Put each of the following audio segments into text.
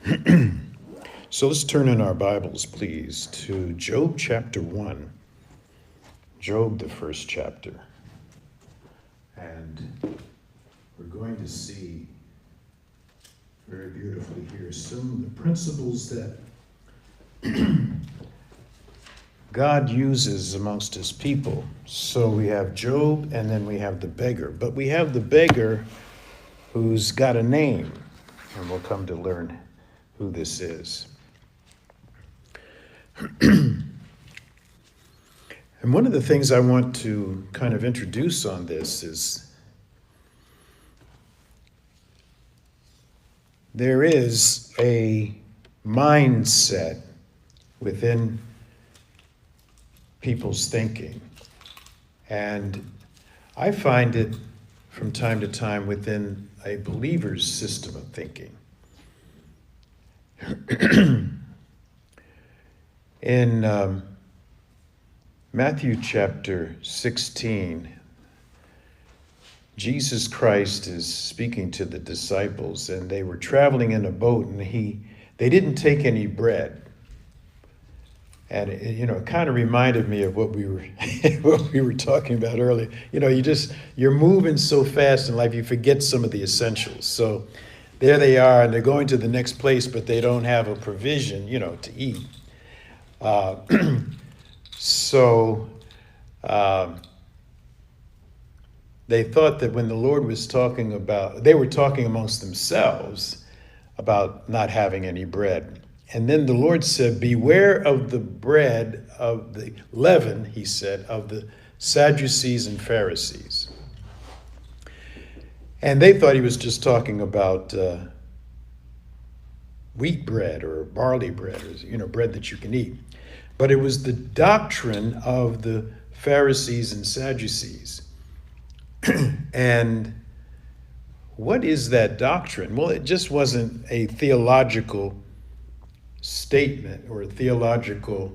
So let's turn in our Bibles, please, to Job chapter 1. Job, the first chapter. And we're going to see very beautifully here some of the principles that God uses amongst his people. So we have Job, and then we have the beggar. But we have the beggar who's got a name, and we'll come to learn who this is. And one of the things I want to kind of introduce on this is there is a mindset within people's thinking. And I find it from time to time within a believer's system of thinking. In Matthew chapter 16, Jesus Christ is speaking to the disciples, and they were traveling in a boat, and they didn't take any bread. And it kind of reminded me of what we were talking about earlier. You're moving so fast in life, you forget some of the essentials. So there they are, and they're going to the next place, but they don't have a provision, to eat. So they thought that when the Lord was they were talking amongst themselves about not having any bread. And then the Lord said, beware of the bread of the leaven, he said, of the Sadducees and Pharisees. And they thought he was just talking about wheat bread or barley bread, or bread that you can eat. But it was the doctrine of the Pharisees and Sadducees. And what is that doctrine? Well, it just wasn't a theological statement or a theological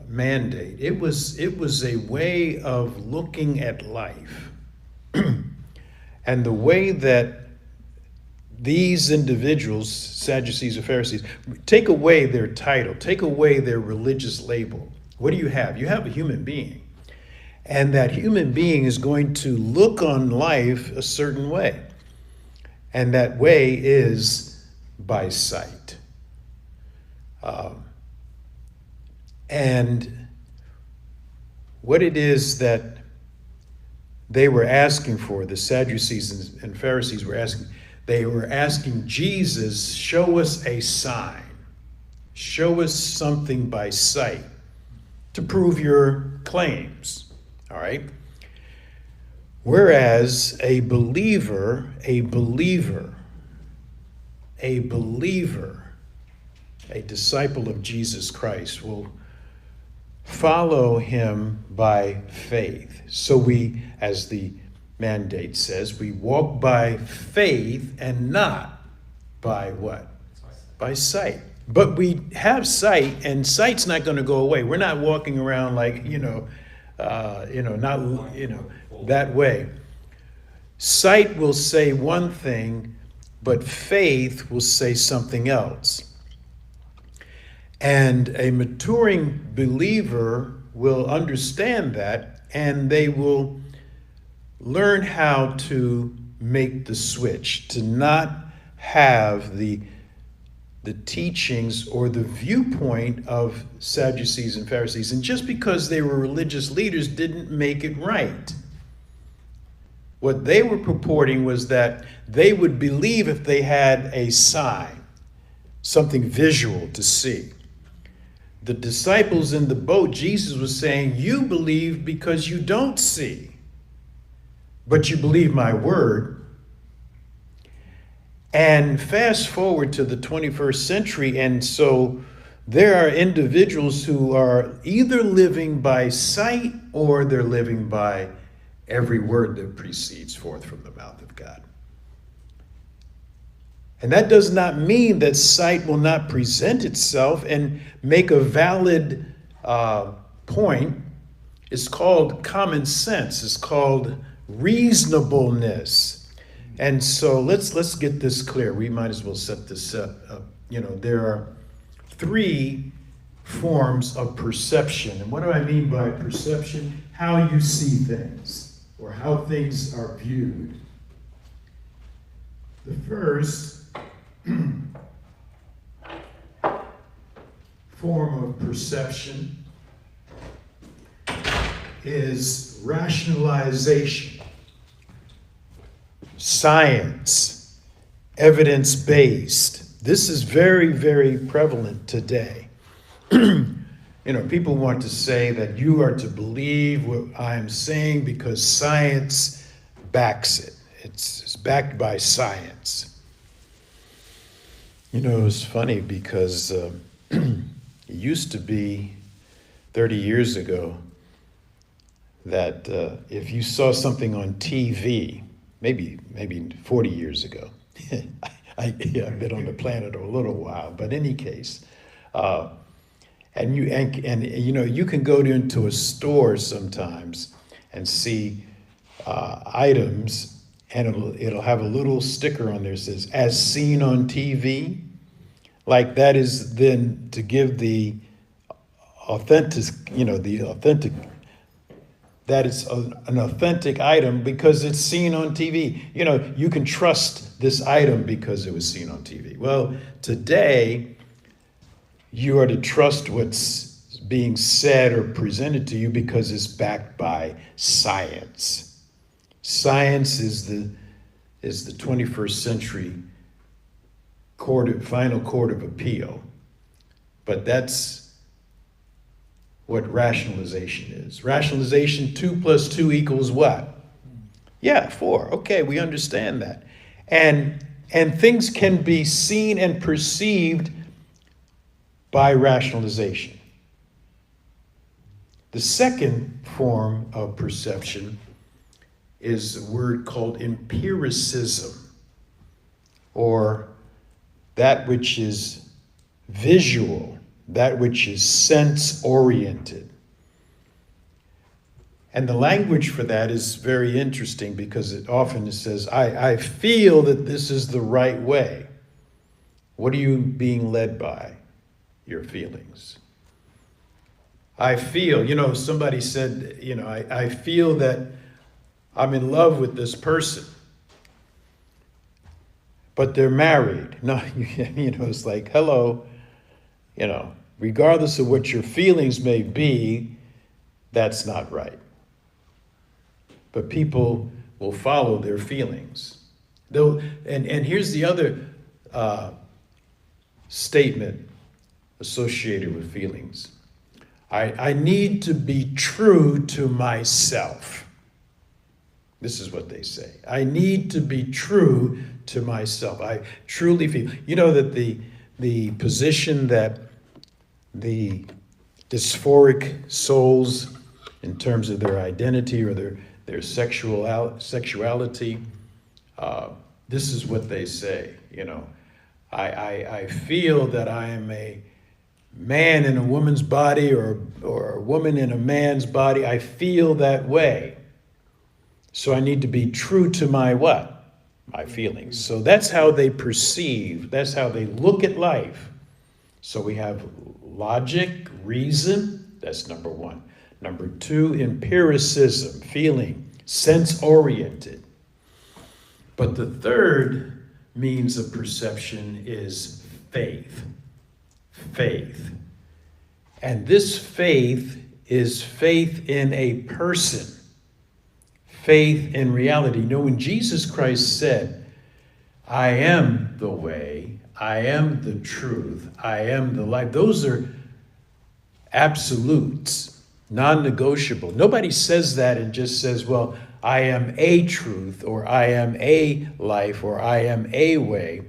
mandate. It was a way of looking at life. And the way that these individuals, Sadducees or Pharisees, take away their title, take away their religious label. What do you have? You have a human being. And that human being is going to look on life a certain way. And that way is by sight. And what it is that they were asking for, the Sadducees and Pharisees were asking, they were asking Jesus, show us a sign. Show us something by sight to prove your claims. All right? Whereas a believer, a disciple of Jesus Christ will follow him by faith. So we, as the mandate says, we walk by faith and not by what? By sight. But we have sight, and sight's not going to go away. We're not walking around like, that way. Sight will say one thing, but faith will say something else. And a maturing believer will understand that, and they will learn how to make the switch, to not have the teachings or the viewpoint of Sadducees and Pharisees. And just because they were religious leaders didn't make it right. What they were purporting was that they would believe if they had a sign, something visual to see. The disciples in the boat, Jesus was saying, you believe because you don't see, but you believe my word. And fast forward to the 21st century, and so there are individuals who are either living by sight or they're living by every word that proceeds forth from the mouth of God. And that does not mean that sight will not present itself and make a valid point. It's called common sense. It's called reasonableness. And so let's get this clear. We might as well set this up. There are three forms of perception. And what do I mean by perception? How you see things, or how things are viewed. The first form of perception is rationalization, science, evidence-based. This is very, very prevalent today. People want to say that you are to believe what I'm saying because science backs it. It's backed by science. It's funny because it used to be 30 years ago that if you saw something on TV, maybe 40 years ago, I've been on the planet a little while, but in any case, and you can go into a store sometimes and see items, and it'll have a little sticker on there that says "as seen on TV," like that is then to give the authentic, that it's an authentic item because it's seen on TV. You can trust this item because it was seen on TV. Well, today, you are to trust what's being said or presented to you because it's backed by science. Science is the 21st century final court of appeal. But that's what rationalization is. Rationalization, 2 + 2 = what? Yeah, 4. Okay, we understand that. And things can be seen and perceived by rationalization. The second form of perception is a word called empiricism, or that which is visual, that which is sense-oriented. And the language for that is very interesting because it often says, I feel that this is the right way. What are you being led by? Your feelings. I feel, somebody said, I feel that I'm in love with this person, but they're married. No, it's like, hello, regardless of what your feelings may be, that's not right. But people will follow their feelings. And here's the other statement associated with feelings. I need to be true to myself. This is what they say. I need to be true to myself. I truly feel. That the position that the dysphoric souls, in terms of their identity or their sexuality, this is what they say. I feel that I am a man in a woman's body or a woman in a man's body. I feel that way. So I need to be true to my what? My feelings. So that's how they perceive, that's how they look at life. So we have logic, reason, that's number one. Number two, empiricism, feeling, sense-oriented. But the third means of perception is faith. Faith. And this faith is faith in a person. Faith in reality. When Jesus Christ said, I am the way, I am the truth, I am the life, those are absolutes, non-negotiable. Nobody says that and just says, well, I am a truth, or I am a life, or I am a way.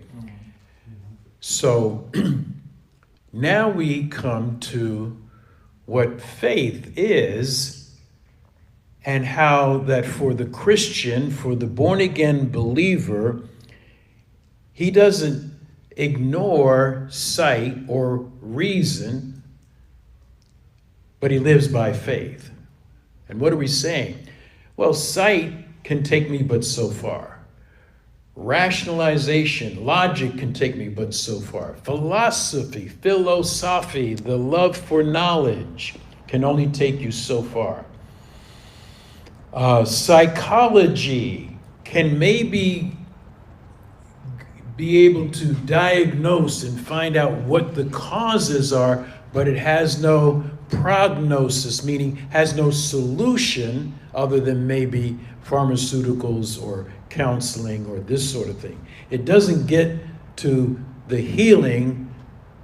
So now we come to what faith is, and how that for the Christian, for the born-again believer, he doesn't ignore sight or reason, but he lives by faith. And what are we saying? Well, sight can take me but so far. Rationalization, logic can take me but so far. Philosophy, philosophy, the love for knowledge can only take you so far. Psychology can maybe be able to diagnose and find out what the causes are, but it has no prognosis, meaning has no solution other than maybe pharmaceuticals or counseling or this sort of thing. It doesn't get to the healing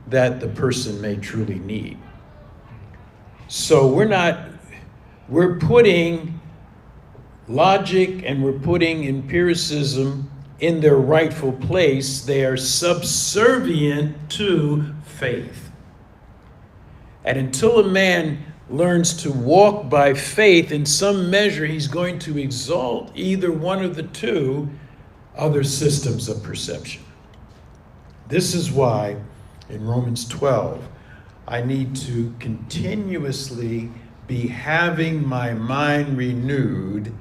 that the person may truly need. So we're putting logic and we're putting empiricism in their rightful place. They are subservient to faith. And until a man learns to walk by faith, in some measure he's going to exalt either one of the two other systems of perception. This is why in Romans 12, I need to continuously be having my mind renewed,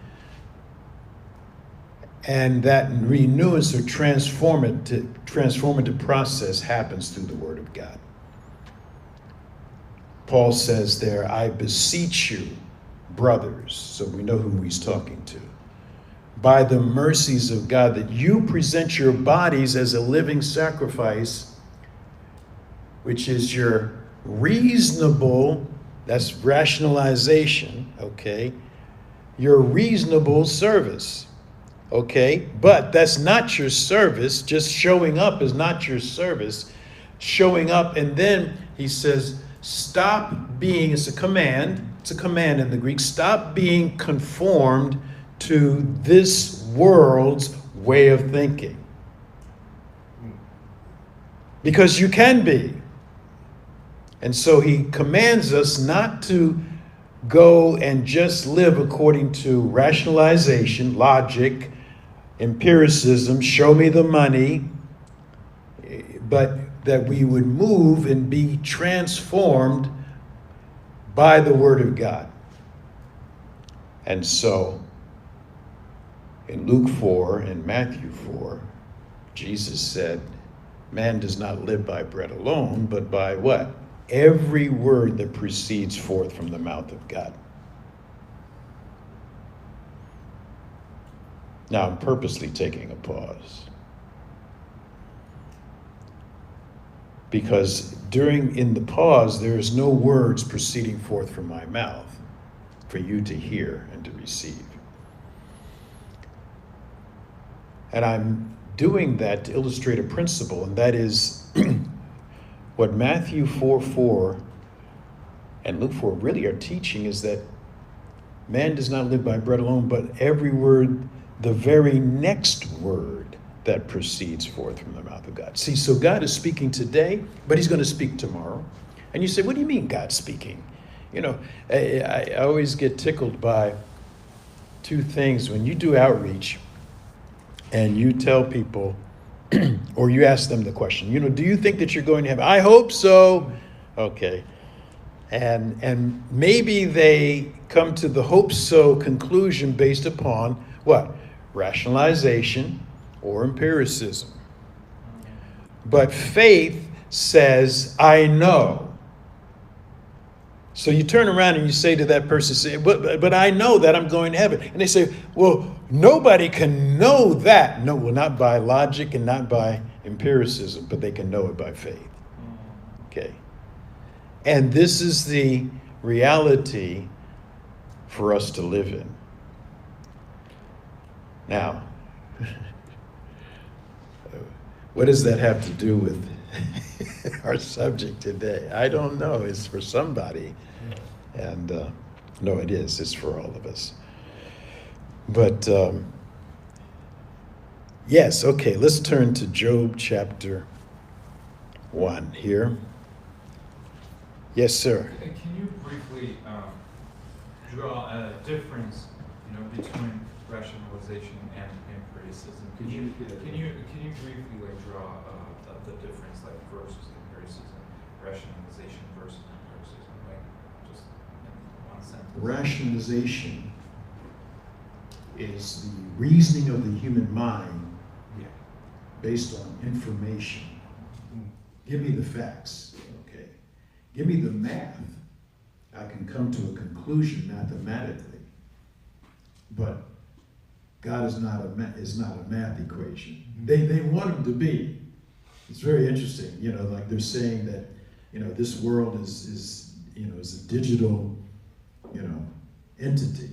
and that renewance or transformative process happens through the Word of God. Paul says there, I beseech you, brothers, so we know who he's talking to, by the mercies of God, that you present your bodies as a living sacrifice, which is your reasonable, that's rationalization, okay, your reasonable service, okay, but that's not your service. Just showing up is not your service. Showing up, and then he says, stop being, it's a command in the Greek, stop being conformed to this world's way of thinking. Because you can be. And so he commands us not to go and just live according to rationalization, logic, empiricism, show me the money, but that we would move and be transformed by the Word of God. And so, in Luke 4 and Matthew 4, Jesus said, man does not live by bread alone, but by what? Every word that proceeds forth from the mouth of God. Now, I'm purposely taking a pause, because in the pause, there is no words proceeding forth from my mouth for you to hear and to receive. And I'm doing that to illustrate a principle, and that is what Matthew 4:4 and Luke 4 really are teaching, is that man does not live by bread alone, but every word, the very next word that proceeds forth from the mouth of God. See, so God is speaking today, but he's going to speak tomorrow. And you say, what do you mean God's speaking? You know, I always get tickled by two things. When you do outreach and you tell people, or you ask them the question, you know, do you think that you're going to heaven? I hope so. Okay. And maybe they come to the hope so conclusion based upon what? Rationalization or empiricism. But faith says, I know. So you turn around and you say to that person, say, but I know that I'm going to heaven. And they say, well, nobody can know that. No, well, not by logic and not by empiricism, but they can know it by faith. Okay. And this is the reality for us to live in. Now, what does that have to do with our subject today? I don't know. It's for somebody. And no, it is. It's for all of us. But yes, okay, let's turn to Job chapter 1 here. Yes, sir. Can you briefly draw a difference, between rationalization and empiricism? Can you briefly draw the difference, versus empiricism, rationalization versus empiricism, just in one sentence? Rationalization is the reasoning of the human mind based on information. Give me the facts, okay? Give me the math. I can come to a conclusion mathematically. But God is not a math equation. They want him to be. It's very interesting, like they're saying that, this world is a digital, entity.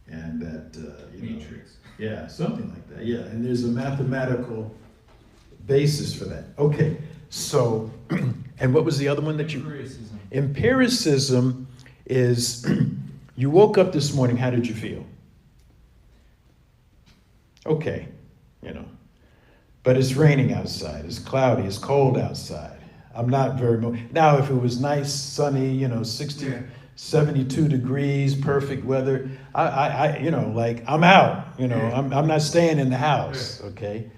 And that, Matrix. Yeah, something like that, yeah. And there's a mathematical basis for that. Okay, so, and what was the other one that you? Empiricism. Empiricism is, you woke up this morning, how did you feel? Okay, but it's raining outside, it's cloudy, it's cold outside. I'm not very, now if it was nice, sunny, 60, 72 degrees, perfect weather, I'm out, I'm not staying in the house, okay?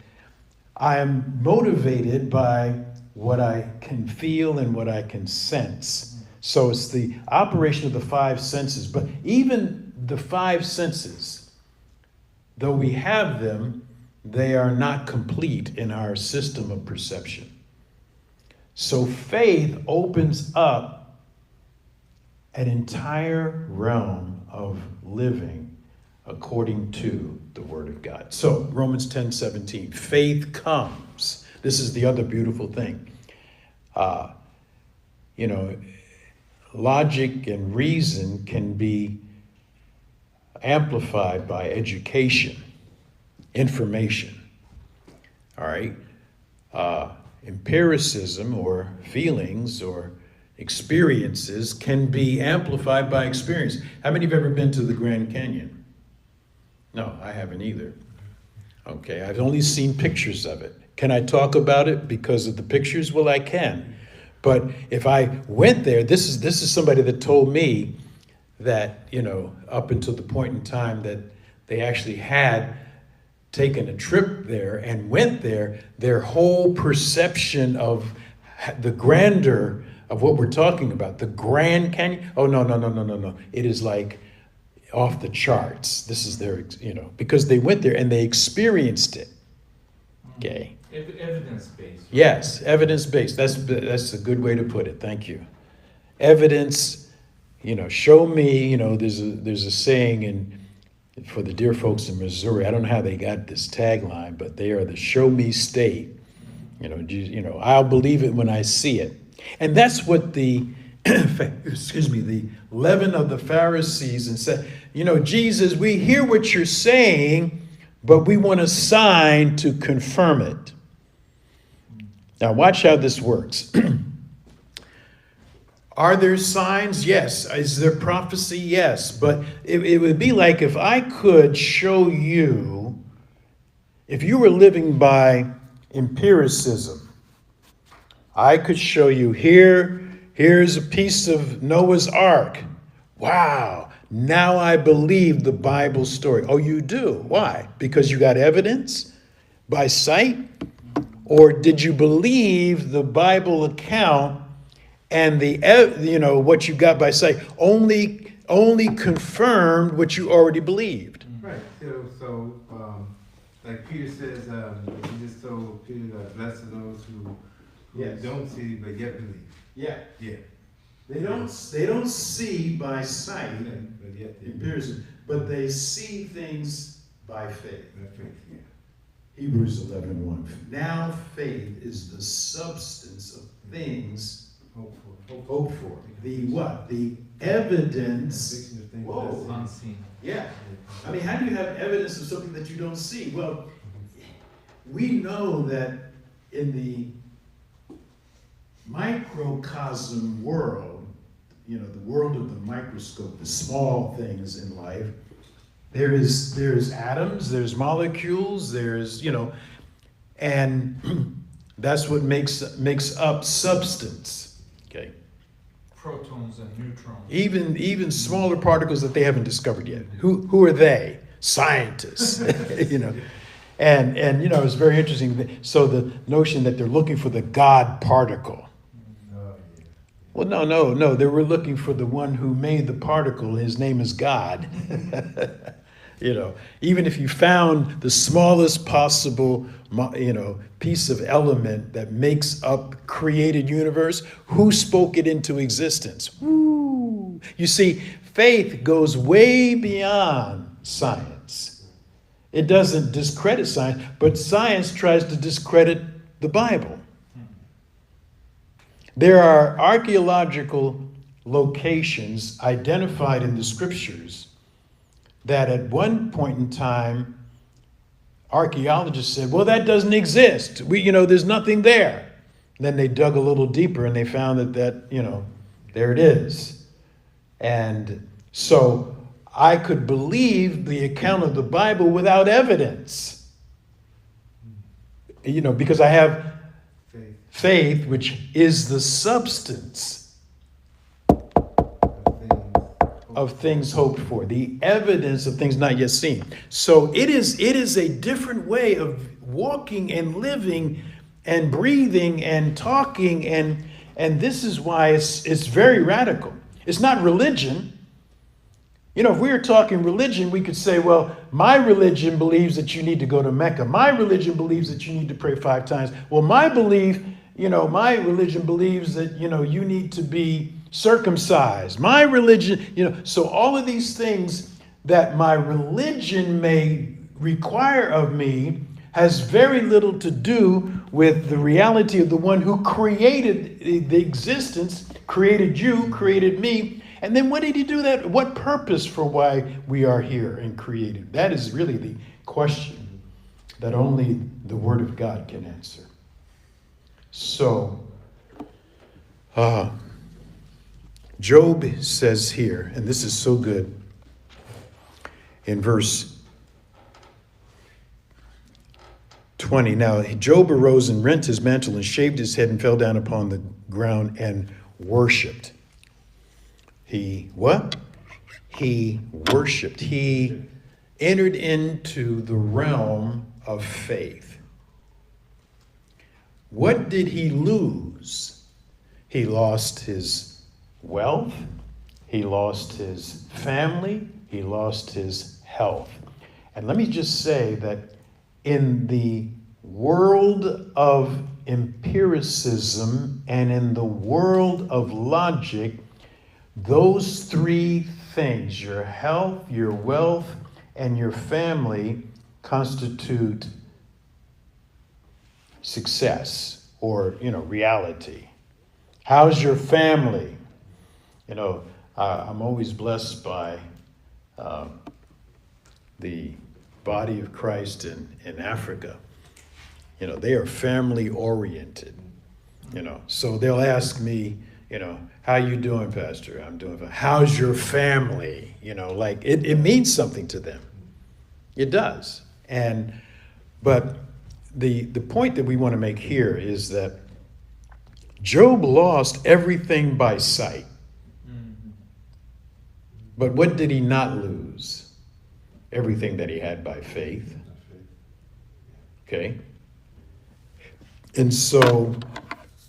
I am motivated by what I can feel and what I can sense. So it's the operation of the five senses, but even the five senses, though we have them, they are not complete in our system of perception. So faith opens up an entire realm of living according to the Word of God. So Romans 10:17, faith comes. This is the other beautiful thing. Logic and reason can be amplified by education, information. All right? Empiricism or feelings or experiences can be amplified by experience. How many have ever been to the Grand Canyon? No, I haven't either. Okay, I've only seen pictures of it. Can I talk about it because of the pictures? Well, I can. But if I went there, this is somebody that told me that, up until the point in time that they actually had taken a trip there and went there, their whole perception of the grandeur of what we're talking about, the Grand Canyon. Oh, no. It is like off the charts. This is their, because they went there and they experienced it. Okay. Evidence-based. Yes, evidence-based. That's a good way to put it. Thank you. Evidence, show me, there's a saying for the dear folks in Missouri, I don't know how they got this tagline, but they are the show me state. I'll believe it when I see it. And that's what the leaven of the Pharisees and said, Jesus, we hear what you're saying, but we want a sign to confirm it. Now watch how this works. Are there signs? Yes. Is there prophecy? Yes. But it would be like if I could show you, if you were living by empiricism, I could show you here's a piece of Noah's Ark. Wow. Now I believe the Bible story. Oh, you do? Why? Because you got evidence by sight? Or did you believe the Bible account and what you got by sight only confirmed what you already believed? Right. So like Peter says, Jesus told Peter, blessed are those who Yes. don't see but yet believe. Yeah. Yeah. They don't see by sight, But yet empiricism, but they see things by faith. by faith. Yeah. Hebrews 11:1. Now faith is the substance of things hoped for. The what? The evidence. Conviction of things Whoa. not seen. Unseen. Yeah. I mean, how do you have evidence of something that you don't see? Well, we know that in the microcosm world, the world of the microscope, the small things in life, there's atoms, there's molecules, there's, and that's what makes up substance. Okay. Protons and neutrons. Even smaller particles that they haven't discovered yet. Who are they? Scientists. And it's very interesting. So the notion that they're looking for the God particle. Well, no. They were looking for the one who made the particle. His name is God. Even if you found the smallest possible, piece of element that makes up created universe, who spoke it into existence? Woo! You see, faith goes way beyond science. It doesn't discredit science, but science tries to discredit the Bible. There are archaeological locations identified in the scriptures that at one point in time, archaeologists said, well, that doesn't exist. There's nothing there. And then they dug a little deeper and they found that there it is. And so I could believe the account of the Bible without evidence. Because I have faith, which is the substance of things hoped for, the evidence of things not yet seen. So it is a different way of walking and living and breathing and talking, and this is why it's very radical. It's not religion. If we were talking religion, we could say, well, my religion believes that you need to go to Mecca. My religion believes that you need to pray 5 times. Well, my religion believes that, you need to be circumcised. My religion, so all of these things that my religion may require of me has very little to do with the reality of the one who created the existence, created you, created me. And then what did he do that? What purpose for why we are here and created? That is really the question that only the Word of God can answer. So, Job says here, and this is so good, in verse 20. Now, Job arose and rent his mantle and shaved his head and fell down upon the ground and worshiped. He what? He worshiped. He entered into the realm of faith. What did he lose? He lost his wealth. He lost his family. He lost his health. And let me just say that in the world of empiricism and in the world of logic, those 3 things, your health, your wealth, and your family, constitute success or, reality. How's your family? I'm always blessed by the body of Christ in Africa. They are family oriented. So they'll ask me, how you doing, Pastor? I'm doing fine. How's your family? It means something to them. It does. But the point that we want to make here is that Job lost everything by sight. But what did he not lose? Everything that he had by faith. Okay? And so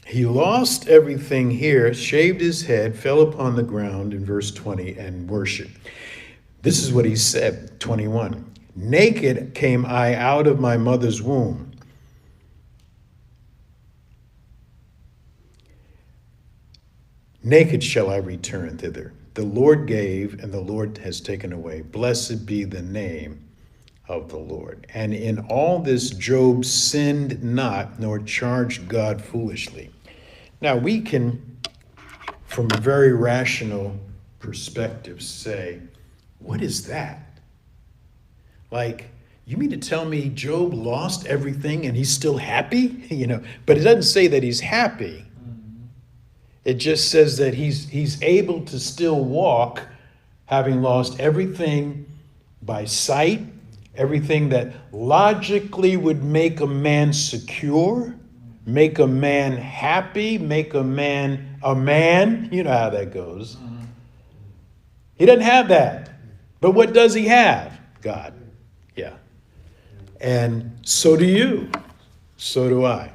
he lost everything here, shaved his head, fell upon the ground in verse 20 and worshiped. This is what he said, 21. Naked came I out of my mother's womb. Naked shall I return thither. The Lord gave, and the Lord has taken away. Blessed be the name of the Lord. And in all this Job sinned not, nor charged God foolishly. Now we can, from a very rational perspective, say, what is that? You mean to tell me Job lost everything and he's still happy? But it doesn't say that he's happy. It just says that he's able to still walk, having lost everything by sight, everything that logically would make a man secure, make a man happy, make a man a man. You know how that goes. He doesn't have that. But what does he have? God. Yeah. And so do you. So do I.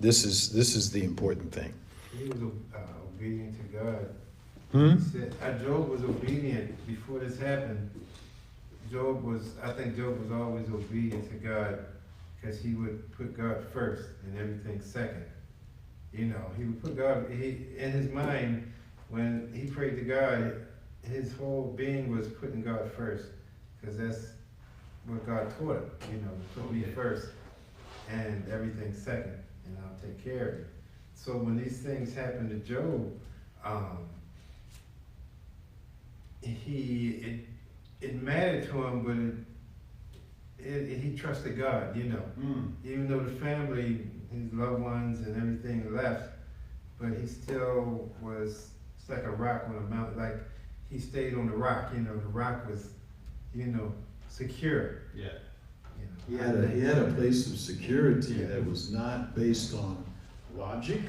This is the important thing. He was obedient to God. Hmm? He said, Job was obedient before this happened. I think Job was always obedient to God because he would put God first and everything second. You know, he would put God, in his mind, when he prayed to God, his whole being was putting God first because that's what God taught him, you know, put me first and everything second, and I'll take care of it. So when these things happened to Job, it mattered to him, but he trusted God, you know. Even though the family, his loved ones and everything left, but he still was, it's like a rock on a mountain, like he stayed on the rock, you know, the rock was, you know, secure. Yeah. You know. He had a place of security that was not based on logic,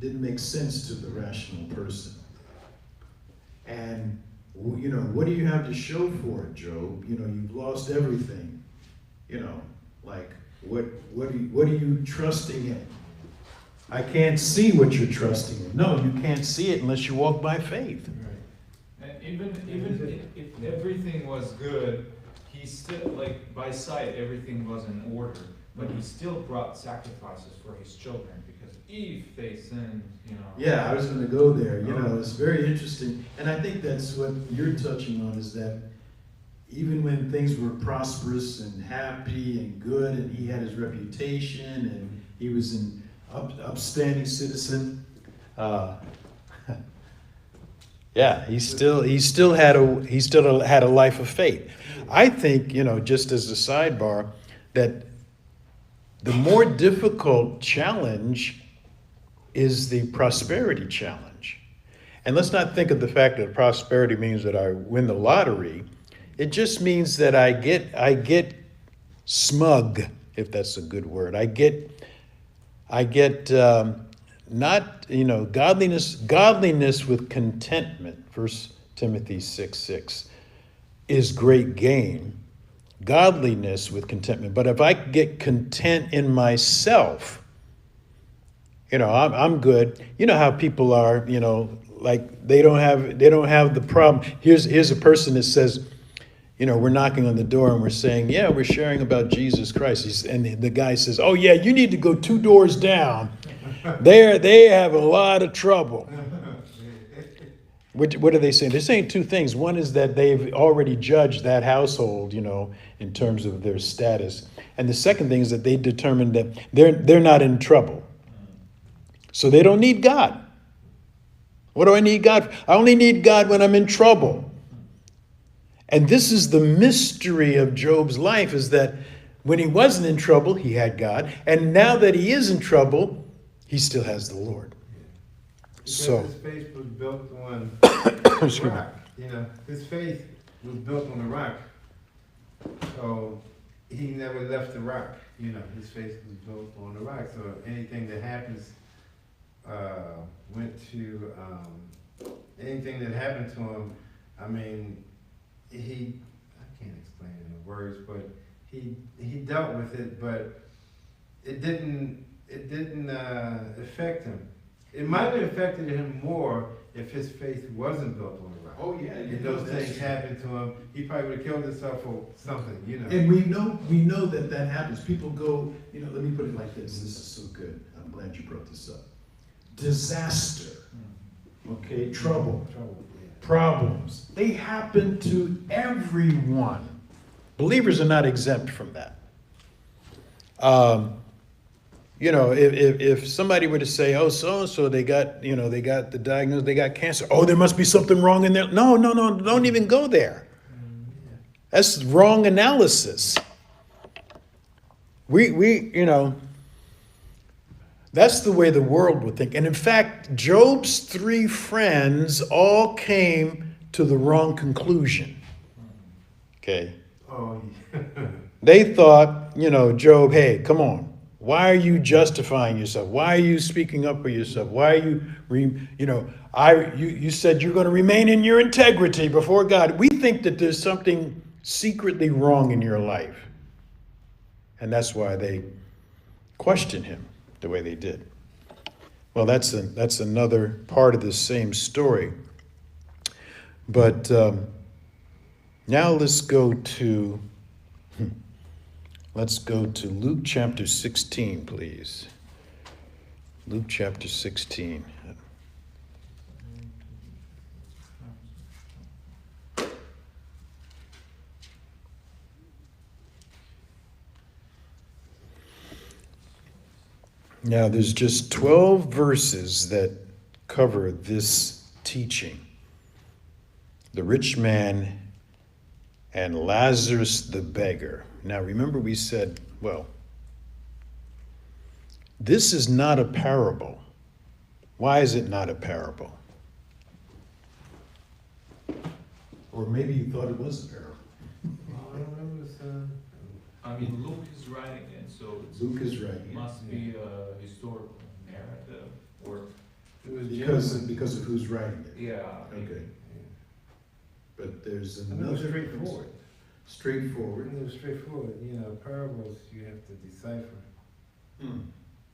didn't make sense to the rational person. And, you know, what do you have to show for it, Job? You know, you've lost everything. You know, like, what are you trusting in? I can't see what you're trusting in. No, you can't see it unless you walk by faith. And even if everything was good, he still, like, by sight, everything was in order. But he still brought sacrifices for his children because if they sinned, you know. Yeah, I was going to go there. You know, it's very interesting. And I think that's what you're touching on, is that even when things were prosperous and happy and good, and he had his reputation, and he was an upstanding citizen, yeah, he still had a life of faith. I think, you know, just as a sidebar, that the more difficult challenge is the prosperity challenge. And let's not think of the fact that prosperity means that I win the lottery. It just means that I get smug, if that's a good word. I get not, you know, godliness with contentment. 1 Timothy 6:6 is great gain. Godliness with contentment. But if I get content in myself, you know, I'm good. You know how people are, you know, like they don't have the problem. Here's a person that says, you know, we're knocking on the door and we're saying, yeah, we're sharing about Jesus Christ. And the guy says, oh yeah, you need to go 2 doors down. They have a lot of trouble. What are they saying? They're saying 2 things. One is that they've already judged that household, you know, in terms of their status. And the second thing is that they determined that they're not in trouble. So they don't need God. What do I need God for? I only need God when I'm in trouble. And this is the mystery of Job's life, is that when he wasn't in trouble, he had God. And now that he is in trouble, he still has the Lord. Because So his faith was built on excuse me. rock. You know, his faith was built on the rock. So he never left the rock. You know, his faith was built on the rock. So anything that happens anything that happened to him, I mean, I can't explain it in words, but he dealt with it, but it didn't affect him. It might have affected him more if his faith wasn't built on the rock. Oh yeah, And those things happened to him, he probably would have killed himself or something, you know. And we know that happens. People go, you know, let me put it like this. This is so good. I'm glad you brought this up. Disaster, okay, trouble, Yeah. problems. They happen to everyone. Believers are not exempt from that. You know, if somebody were to say, oh, so-and-so, they got the diagnosis, they got cancer. Oh, there must be something wrong in there. No, don't even go there. That's wrong analysis. We you know, that's the way the world would think. And in fact, Job's 3 friends all came to the wrong conclusion. Okay. Oh, yeah. They thought, you know, Job, hey, come on. Why are you justifying yourself? Why are you speaking up for yourself? Why are you said you're going to remain in your integrity before God. We think that there's something secretly wrong in your life. And that's why they question him the way they did. Well, that's another part of this same story. But, Now let's go to Luke chapter 16, please. Luke chapter 16. Now, there's just 12 verses that cover this teaching. The rich man and Lazarus the beggar. Now, remember we said, well, this is not a parable. Why is it not a parable? Or maybe you thought it was a parable. I remember son. I mean, Luke is writing it, so Luke is right. it must be a historical narrative, or, It was Because of who's writing it. yeah. Okay. But there's It was another straightforward. Straightforward. It was straightforward. You know, parables you have to decipher. Hmm.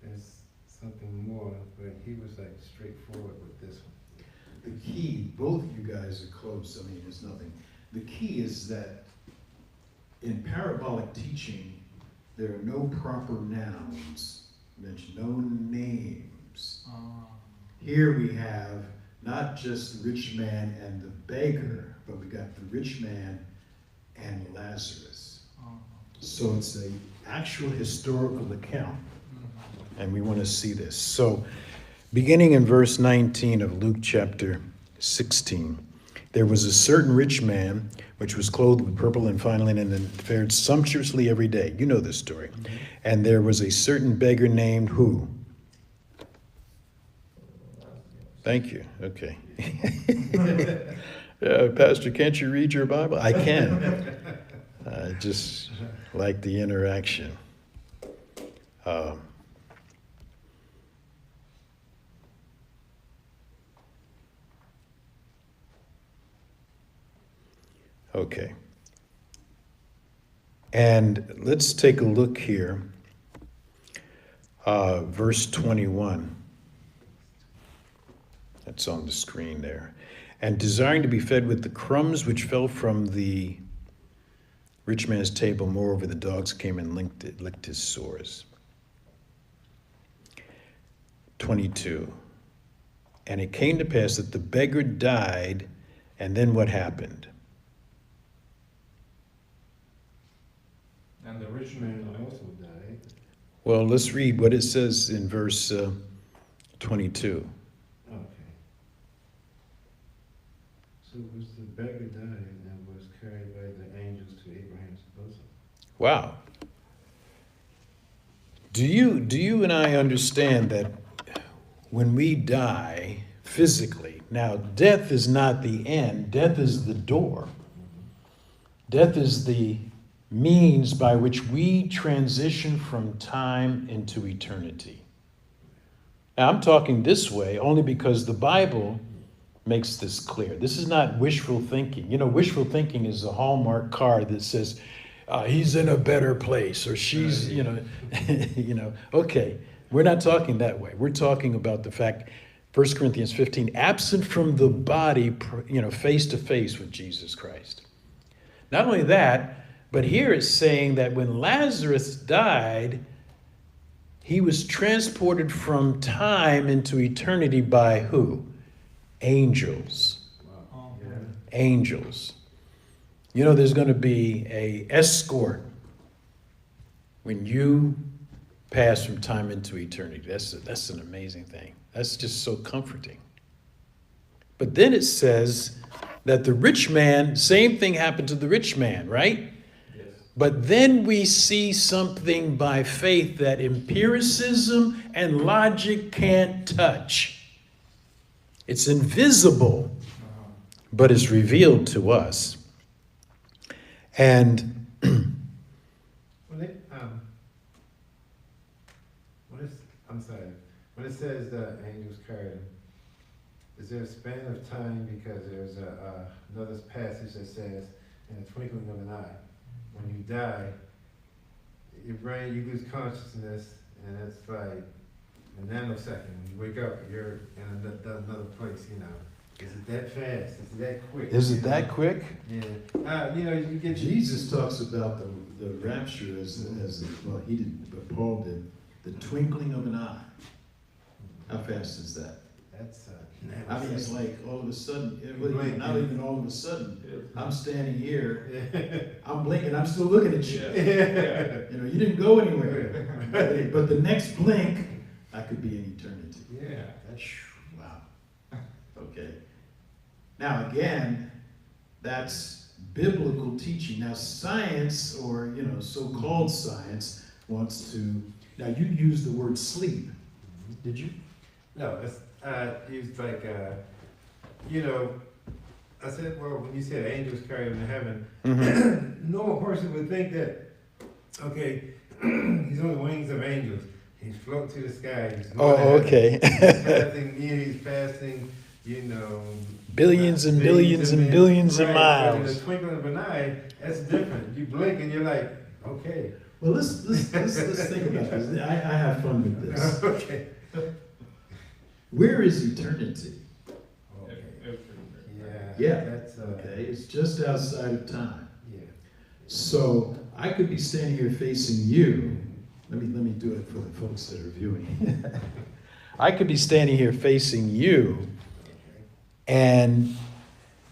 There's something more, but he was like straightforward with this one. The key, both you guys are close, I mean, there's nothing. The key is that in parabolic teaching, there are no proper nouns mentioned, no names. Here we have not just the rich man and the beggar, but we got the rich man and Lazarus. So it's an actual historical account, and we want to see this. So beginning in verse 19 of Luke chapter 16, there was a certain rich man which was clothed with purple and fine linen and fared sumptuously every day. You know this story. And there was a certain beggar named who? Thank you. Okay. Pastor, can't you read your Bible? I can. I just like the interaction. Okay. And let's take a look here. Verse 21. That's on the screen there. And desiring to be fed with the crumbs which fell from the rich man's table, moreover, the dogs came and licked his sores. 22. And it came to pass that the beggar died, and then what happened? And the rich man also died. Well, let's read what it says in verse 22. Okay. So it was the beggar died and was carried by the angels to Abraham's bosom. Wow. Do you and I understand that when we die physically, now death is not the end, death is the door. Death is the means by which we transition from time into eternity. Now, I'm talking this way only because the Bible makes this clear. This is not wishful thinking. You know, wishful thinking is a Hallmark card that says, he's in a better place, or she's, okay. We're not talking that way. We're talking about the fact, 1 Corinthians 15, absent from the body, face to face with Jesus Christ. Not only that, but here it's saying that when Lazarus died, he was transported from time into eternity by who? Angels. Wow. Yeah. Angels. You know, there's going to be an escort when you pass from time into eternity. That's an amazing thing. That's just so comforting. But then it says that the rich man, same thing happened to the rich man, right? Yes. But then we see something by faith that empiricism and logic can't touch. It's invisible, but it's revealed to us. And when it says that angels carried him, is there a span of time? Because there's another passage that says, in the twinkling of an eye, when you die, your brain, you lose consciousness, and it's like a nanosecond. When you wake up, you're in another place, Is it that fast? Is it that quick? Is it that quick? Yeah. You know, you get Jesus talks about the rapture as well, he did, but Paul did, the twinkling of an eye. How fast is that? That's I mean, it's like all of a sudden, blink. not even all of a sudden, I'm standing here, I'm blinking, I'm still looking at you. Yeah. You know, you didn't go anywhere. But the next blink, I could be in eternity. Yeah. Wow. Okay. Now again, that's biblical teaching. Now science, or so-called science, wants to. Now you used the word sleep. Did you? No, it's used like I said, well, when you said angels carry him to heaven, normal person would think that, okay, he's on the wings of angels. He's floating to the sky. He's going to heaven. Okay. He's passing, Billions and billions and billions of right, miles. But in the twinkling of an eye, that's different. You blink and you're like, okay. Well, let's think about this. I have fun with this. Okay. Where is eternity? Okay. Yeah. Yeah. That's Okay, it's just outside of time. yeah. So I could be standing here facing you. Let me do it for the folks that are viewing. I could be standing here facing you and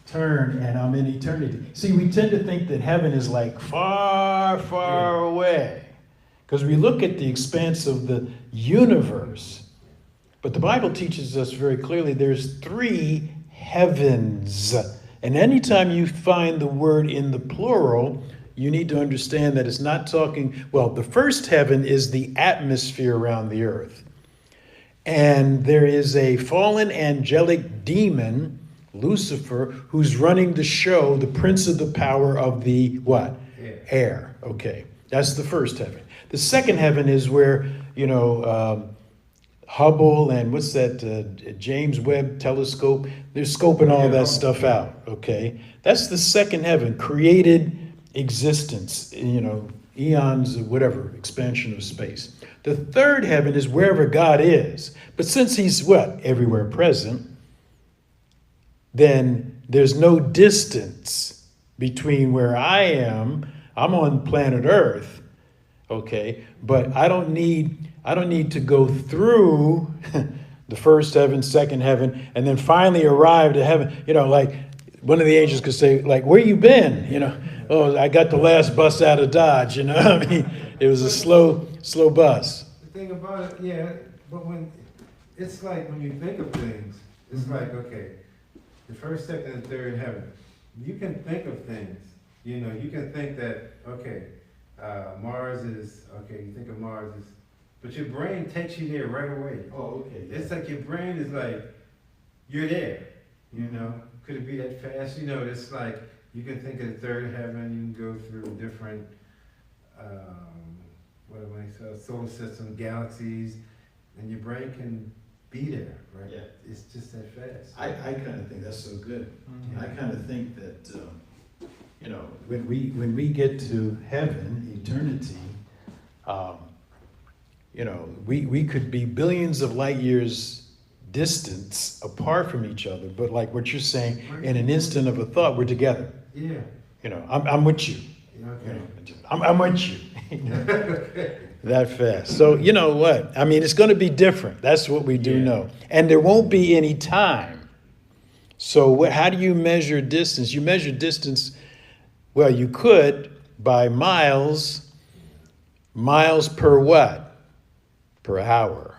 turn, and I'm in eternity. See, we tend to think that heaven is like far, far away, because we look at the expanse of the universe. But the Bible teaches us very clearly there's 3 heavens. And anytime you find the word in the plural, you need to understand that it's not talking, well, the first heaven is the atmosphere around the earth. And there is a fallen angelic demon, Lucifer, who's running the show, the prince of the power of the what? Air. Okay, that's the first heaven. The second heaven is where, Hubble and what's that, James Webb telescope, they're scoping all that stuff out, okay? That's the second heaven, created existence, eons of whatever, expansion of space. The third heaven is wherever God is. But since he's what? Everywhere present, then there's no distance between where I am. I'm on planet Earth, okay? But I don't need to go through the first heaven, second heaven, and then finally arrive to heaven. Like one of the angels could say, like, where you been? Oh, I got the last bus out of Dodge, I mean, it was a slow bus. The thing about it, yeah, but when it's like when you think of things, it's like, okay, the first, second, and third heaven. You can think of things. You can think that, okay, Mars is, okay, you think of Mars is, but your brain takes you there right away. Oh, okay. It's like your brain is like, you're there, Could it be that fast? It's like, you can think of the third heaven, you can go through different, solar system, galaxies, and your brain can be there, right? Yeah. It's just that fast. I kind of think that's so good. Mhm. I kind of think that, when we get to heaven, eternity, we could be billions of light years distance apart from each other, but like what you're saying, in an instant of a thought, we're together. Yeah. I'm with you. Okay. I'm with you. That fast. So you know what? I mean, it's going to be different. That's what we do know. And there won't be any time. So how do you measure distance? You measure distance, well, you could by miles per what? Per hour.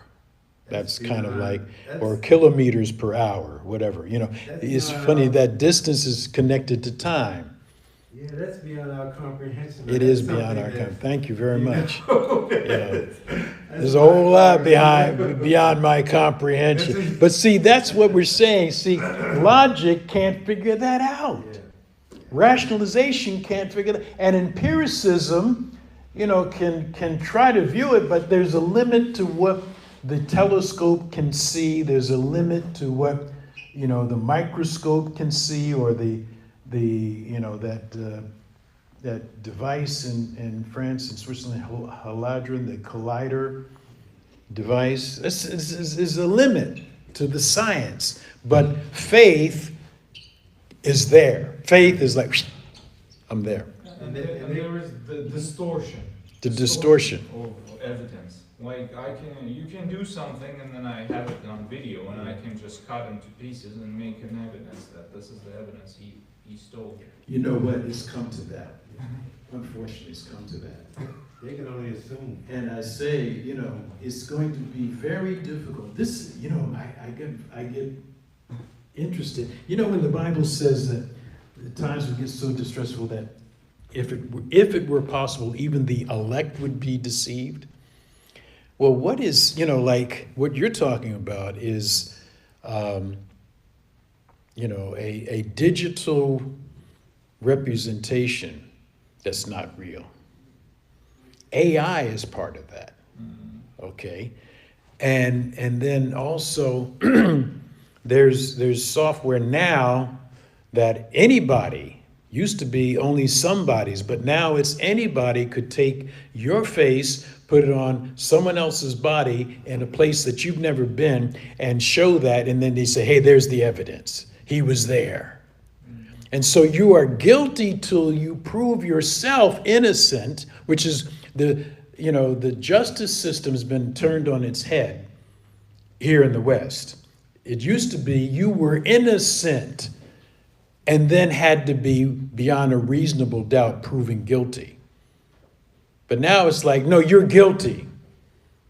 That's kind of like, or kilometers per hour, whatever. It's funny that distance is connected to time. Yeah, that's beyond our comprehension. It is beyond our comprehension. Thank you very much. There's a whole lot beyond my comprehension. But see, that's what we're saying. See, logic can't figure that out. Rationalization can't figure that. And empiricism, can try to view it, but there's a limit to what the telescope can see. There's a limit to what, the microscope can see, or that device in France and Switzerland, Haladron, the collider device. There's a limit to the science. But faith is there. Faith is like, I'm there. And there is the distortion. The distortion. Of evidence. Like you can do something and then I have it on video and I can just cut into pieces and make an evidence that this is the evidence he stole. You know what? It's come to that. Unfortunately, it's come to that. They can only assume. And I say, it's going to be very difficult. This, I get interested. When the Bible says that the times would get so distressful that if it were possible, even the elect would be deceived. Well, what is, like what you're talking about is, a digital representation that's not real. AI is part of that, okay? And then also there's software now that anybody, used to be only somebody's, but now it's anybody could take your face, put it on someone else's body in a place that you've never been and show that, and then they say, hey, there's the evidence. He was there. And so you are guilty till you prove yourself innocent, which is the justice system has been turned on its head here in the West. It used to be you were innocent and then had to be beyond a reasonable doubt proven guilty. But now it's like, no, you're guilty.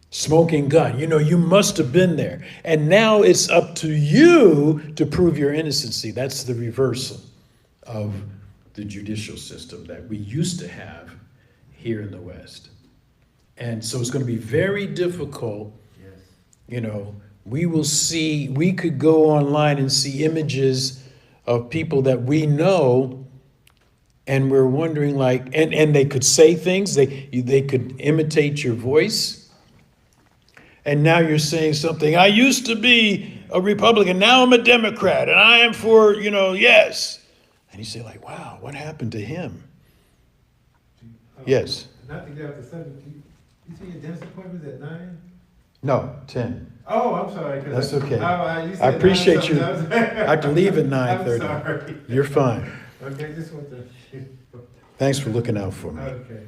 Smoking gun, you must have been there. And now it's up to you to prove your innocency. That's the reversal of the judicial system that we used to have here in the West. And so it's going to be very difficult. Yes. We could go online and see images of people that we know, and we're wondering and they could say things, they could imitate your voice. And now you're saying something, I used to be a Republican, now I'm a Democrat, and I am for, yes. And you say wow, what happened to him? Yes. Not to get off the subject, you see your dentist appointments at 9? No, 10. Oh, I'm sorry. That's okay. You said I appreciate 9 you. something I have to leave at 9:30. I'm sorry. You're fine. Okay, just want to. Thanks for looking out for me. Okay.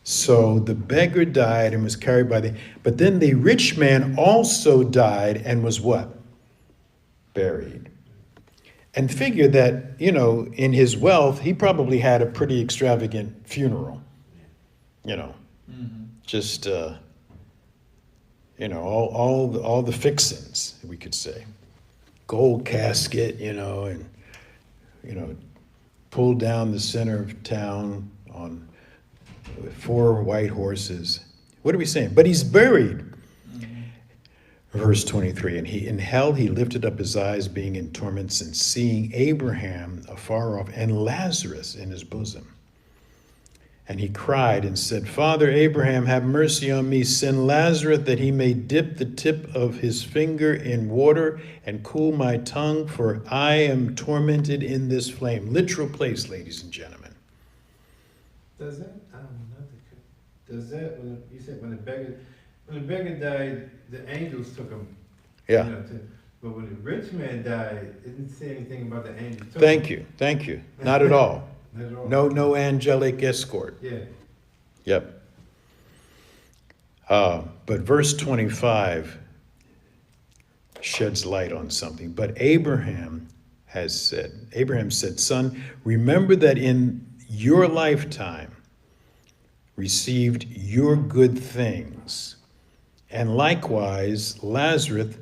So the beggar died and was carried but then the rich man also died and was what? Buried. And figure that, in his wealth, he probably had a pretty extravagant funeral. Just, all the fixings, we could say. Gold casket, and, pulled down the center of town on 4 white horses. What are we saying? But he's buried. Verse 23, and in hell he lifted up his eyes, being in torments, and seeing Abraham afar off and Lazarus in his bosom. And he cried and said, Father Abraham, have mercy on me. Send Lazarus that he may dip the tip of his finger in water and cool my tongue, for I am tormented in this flame. Literal place, ladies and gentlemen. Does that, when you said when the beggar died, the angels took him? Yeah. But when the rich man died, it didn't say anything about the angels. Thank you. Not at all. Not at all. No angelic escort. Yeah. Yep. But verse 25 sheds light on something. But Abraham said, Son, remember that in your lifetime received your good things, and likewise Lazarus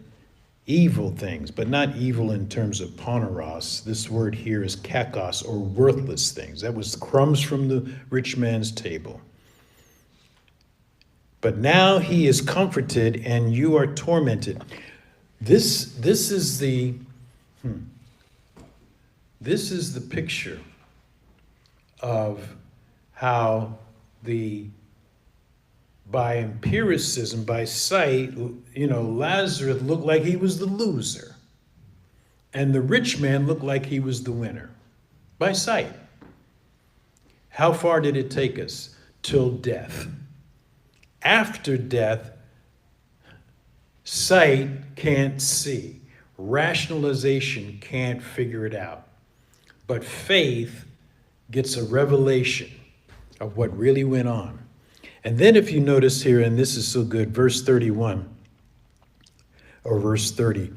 evil things, but not evil in terms of poneros. This word here is kakos, or worthless things. That was crumbs from the rich man's table. But now he is comforted and you are tormented. This is the picture of how by empiricism, by sight, Lazarus looked like he was the loser. And the rich man looked like he was the winner. By sight. How far did it take us? Till death. After death, sight can't see. Rationalization can't figure it out. But faith gets a revelation of what really went on. And then if you notice here, and this is so good, verse 31, or verse 30.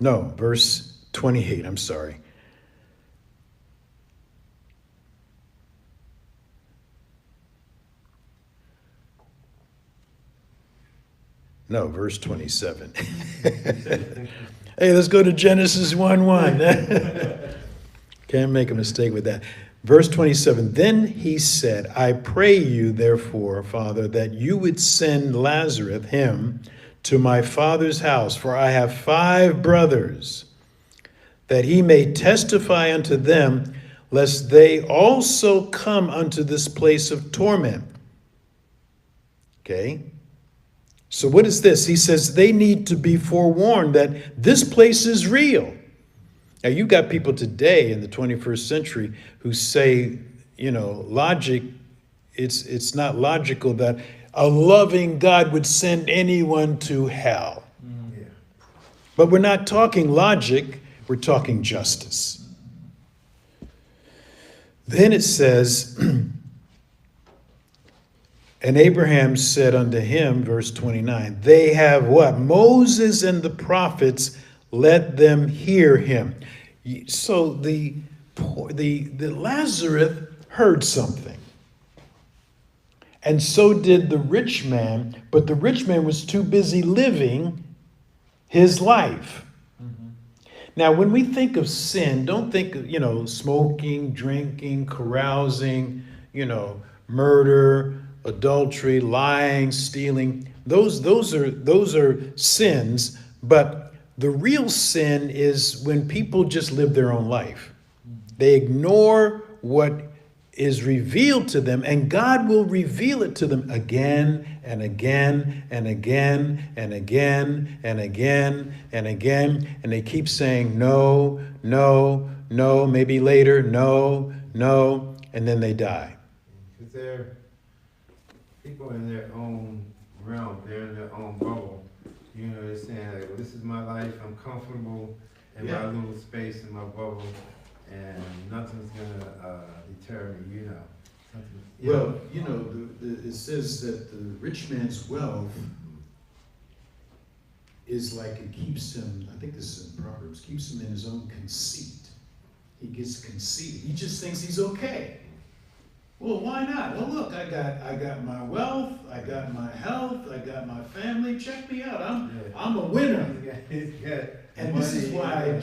No, verse 28, I'm sorry. No, verse 27. Hey, let's go to Genesis 1:1. Can't make a mistake with that. Verse 27, then he said, I pray you, therefore, Father, that you would send Lazarus, him, to my father's house, for I have 5 brothers, that he may testify unto them, lest they also come unto this place of torment. Okay? So what is this? He says they need to be forewarned that this place is real. Now, you got people today in the 21st century who say, logic, it's not logical that a loving God would send anyone to hell. Yeah. But we're not talking logic, we're talking justice. Then it says, and Abraham said unto him, verse 29, they have what? Moses and the prophets, let them hear him. So the Lazarus heard something. And so did the rich man, but the rich man was too busy living his life. Mm-hmm. Now, when we think of sin, don't think of, smoking, drinking, carousing, murder, adultery, lying, stealing. Those are sins, but the real sin is when people just live their own life. They ignore what is revealed to them, and God will reveal it to them again and again and again and again and again and again, and they keep saying no, no, no, maybe later, no, no, and then they die. Because they're people in their own realm, they're in their own bubble. They're saying, like, well, this is my life, I'm comfortable in my little space, in my bubble, and nothing's gonna deter me, it says that the rich man's wealth is like it keeps him, I think this is in Proverbs, keeps him in his own conceit. He gets conceited. He just thinks he's okay. Well, why not? Well, look, I got my wealth, I got my health, I got my family. Check me out. I'm a winner. And this is why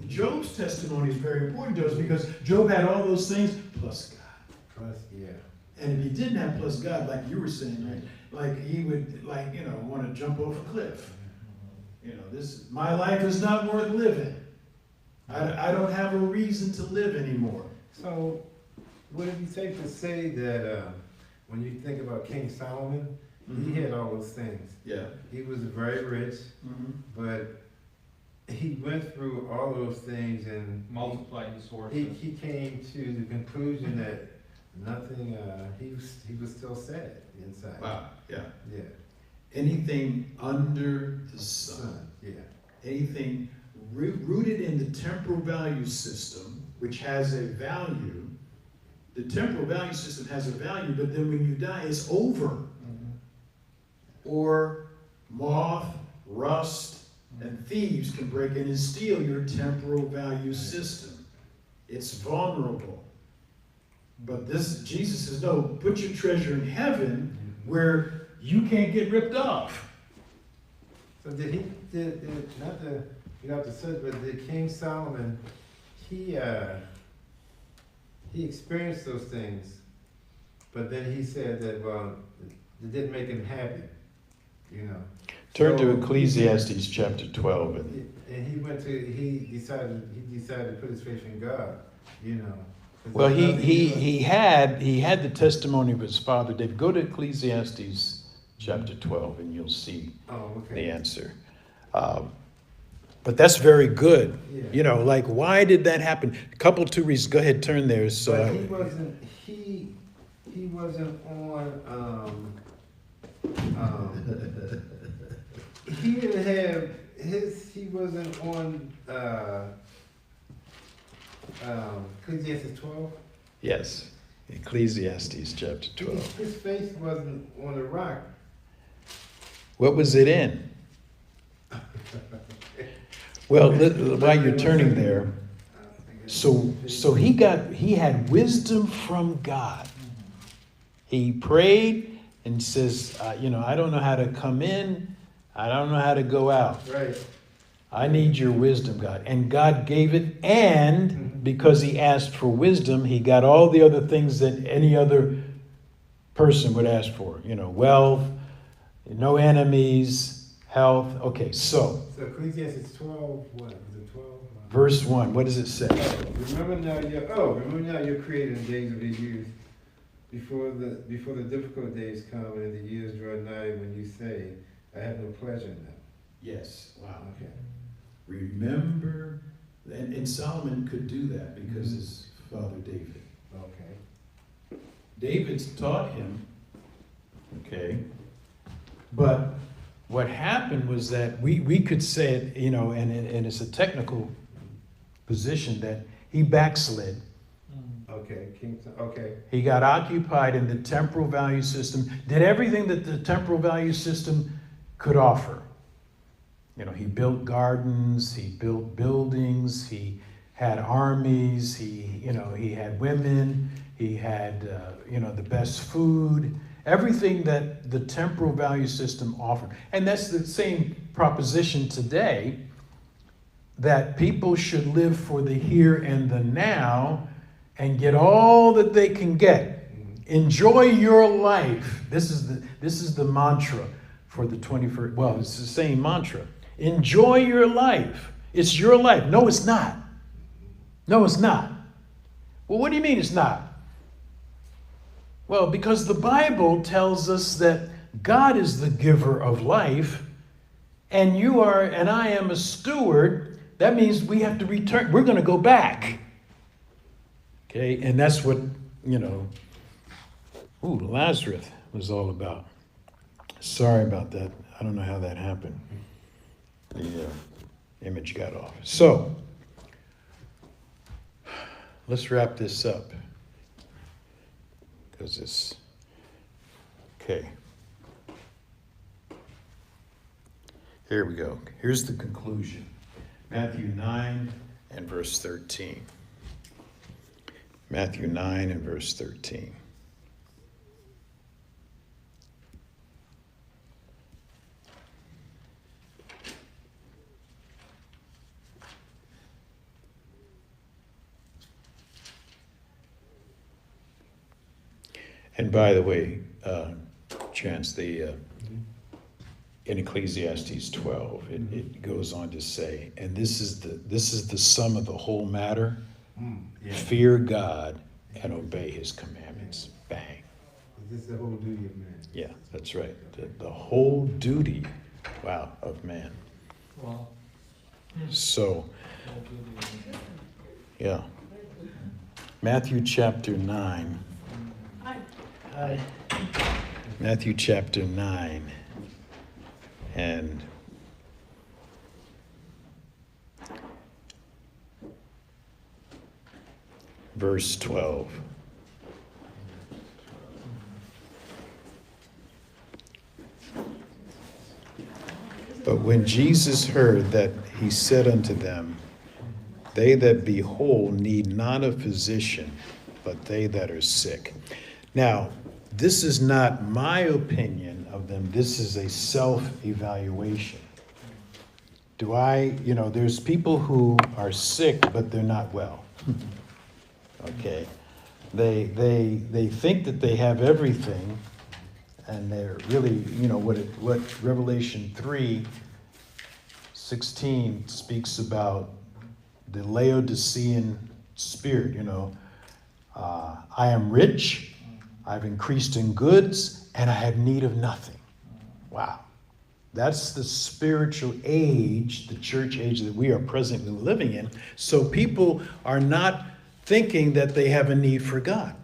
Job's testimony is very important to us, because Job had all those things plus God. And if he didn't have plus God, like you were saying, right? Like he would want to jump off a cliff. My life is not worth living. I don't have a reason to live anymore. So would it be safe to say that when you think about King Solomon, he had all those things? Yeah. He was very rich, but he went through all those things and multiplied his horses. He came to the conclusion that nothing. He was still sad inside. Wow. Yeah. Yeah. Anything under the sun. Yeah. Anything rooted in the temporal value system, which has a value. The temporal value system has a value, but then when you die, it's over. Mm-hmm. Or moth, rust, and thieves can break in and steal your temporal value system. It's vulnerable. But Jesus says, no, put your treasure in heaven where you can't get ripped off. So not to get off the subject, but did King Solomon, he experienced those things, but then he said that, well, it didn't make him happy, Turn to Ecclesiastes chapter 12. And he decided to put his faith in God, Well, he had the testimony of his father David. Go to Ecclesiastes chapter 12 and you'll see the answer. But that's very good. Yeah. Why did that happen? A couple, 2 reasons. Go ahead, turn there. So but he wasn't on He didn't have he wasn't on, Ecclesiastes 12. Yes, Ecclesiastes chapter 12. His face wasn't on a rock. What was it in? Well, while you're turning there, so he had wisdom from God. He prayed and says, I don't know how to come in. I don't know how to go out. Right. I need your wisdom, God. And God gave it. And because he asked for wisdom, he got all the other things that any other person would ask for. Wealth, no enemies, health. Okay, so Ecclesiastes 12, what? Was it 12? Verse 1, what does it say? Remember now you're created in the days of your youth, before the difficult days come and the years draw nigh when you say, I have no pleasure in them. Yes, wow. Okay. Remember, and Solomon could do that because his father David. Okay. David's taught him, okay, but what happened was that we could say it, and it's a technical position that he backslid. Okay. Okay. He got occupied in the temporal value system, did everything that the temporal value system could offer. He built gardens, he built buildings, he had armies, he had women, he had, the best food, everything that the temporal value system offered. And that's the same proposition today, that people should live for the here and the now and get all that they can get. Enjoy your life. This is the mantra for the 21st. Well, it's the same mantra. Enjoy your life. It's your life. No, it's not. No, it's not. Well, what do you mean it's not? Well, because the Bible tells us that God is the giver of life, and you are, and I am a steward. That means we have to return. We're going to go back. Okay, and that's what, Lazarus was all about. Sorry about that. I don't know how that happened. The image got off. So, let's wrap this up. Because it's, okay. Here we go. Here's the conclusion. Matthew 9 and verse 13. Matthew 9 and verse 13. And by the way, Chance, in Ecclesiastes 12, it goes on to say, and this is the sum of the whole matter. Yeah. Fear God and obey his commandments. Bang. This is the whole duty of man. Yeah, that's right. The whole duty, of man. Wow. So, yeah. Matthew chapter 9. Hi. Matthew chapter 9 and verse 12. But when Jesus heard that, he said unto them, they that be whole need not a physician, but they that are sick. Now, this is not my opinion of them. This is a self-evaluation. There's people who are sick, but they're not well. Okay. They think that they have everything, and they're really, what Revelation 3:16 speaks about, the Laodicean spirit, I am rich, I've increased in goods, and I have need of nothing. Wow. That's the spiritual age, the church age that we are presently living in. So people are not thinking that they have a need for God.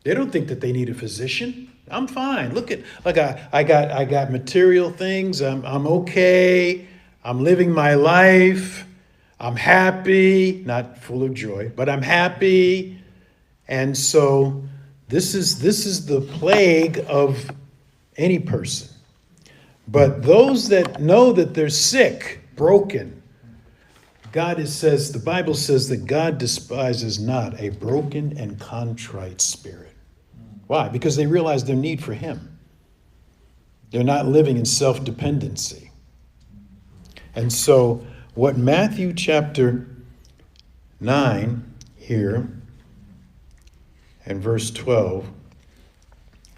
They don't think that they need a physician. I'm fine. Look at, like I got material things. I'm okay. I'm living my life. I'm happy, not full of joy, but I'm happy. And so this is the plague of any person. But those that know that they're sick, broken, the Bible says that God despises not a broken and contrite spirit. Why? Because they realize their need for Him. They're not living in self-dependency. And so what Matthew chapter 9 here and verse 12,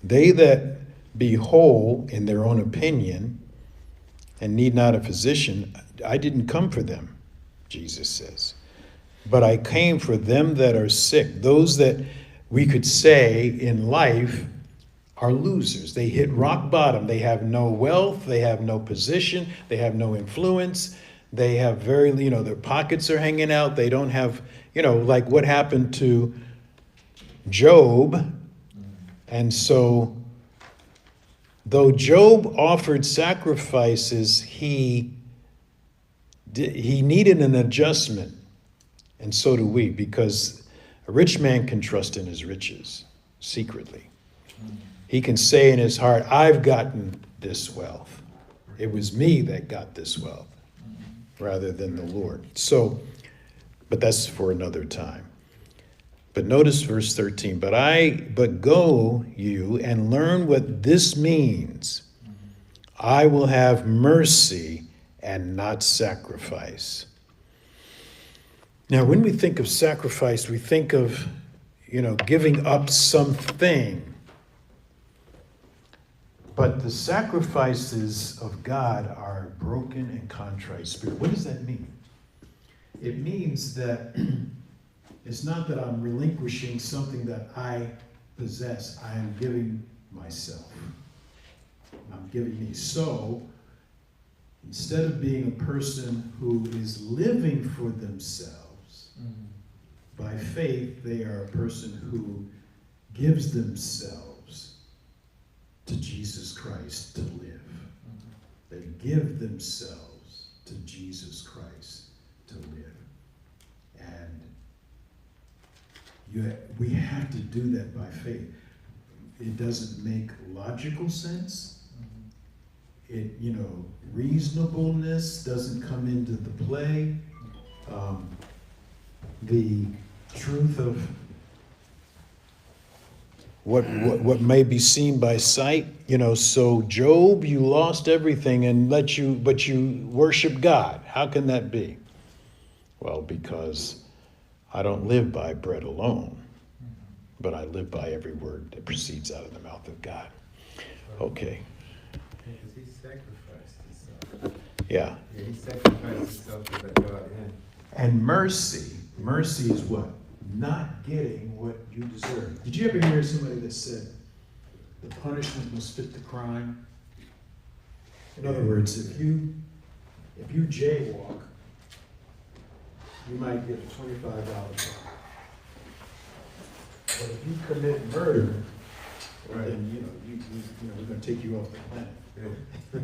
they that be whole in their own opinion and need not a physician, I didn't come for them, Jesus says. But I came for them that are sick, those that we could say in life are losers. They hit rock bottom. They have no wealth. They have no position. They have no influence. They have their pockets are hanging out. They don't have, like what happened to Job. And so, though Job offered sacrifices, he needed an adjustment. And so do we, because a rich man can trust in his riches secretly. He can say in his heart, I've gotten this wealth. It was me that got this wealth rather than the Lord. So, but that's for another time. But notice verse 13, but go you and learn what this means. I will have mercy and not sacrifice. Now, when we think of sacrifice, we think of, giving up something. But the sacrifices of God are a broken and contrite spirit. What does that mean? It means that it's not that I'm relinquishing something that I possess. I am giving myself. I'm giving me. So, instead of being a person who is living for themselves, by faith, they are a person who gives themselves to Jesus Christ to live. They give themselves to Jesus Christ to live. And we have to do that by faith. It doesn't make logical sense. Reasonableness doesn't come into the play. The truth of what may be seen by sight, so Job, you lost everything but you worship God. How can that be? Well, because I don't live by bread alone, but I live by every word that proceeds out of the mouth of God. Okay. Because he sacrificed himself. Yeah. Yeah, he sacrificed himself to let God in. And mercy is what? Not getting what you deserve. Did you ever hear somebody that said the punishment must fit the crime? In other words, if you jaywalk, you might get a $25 fine. But if you commit murder, then we're going to take you off the planet. Yeah.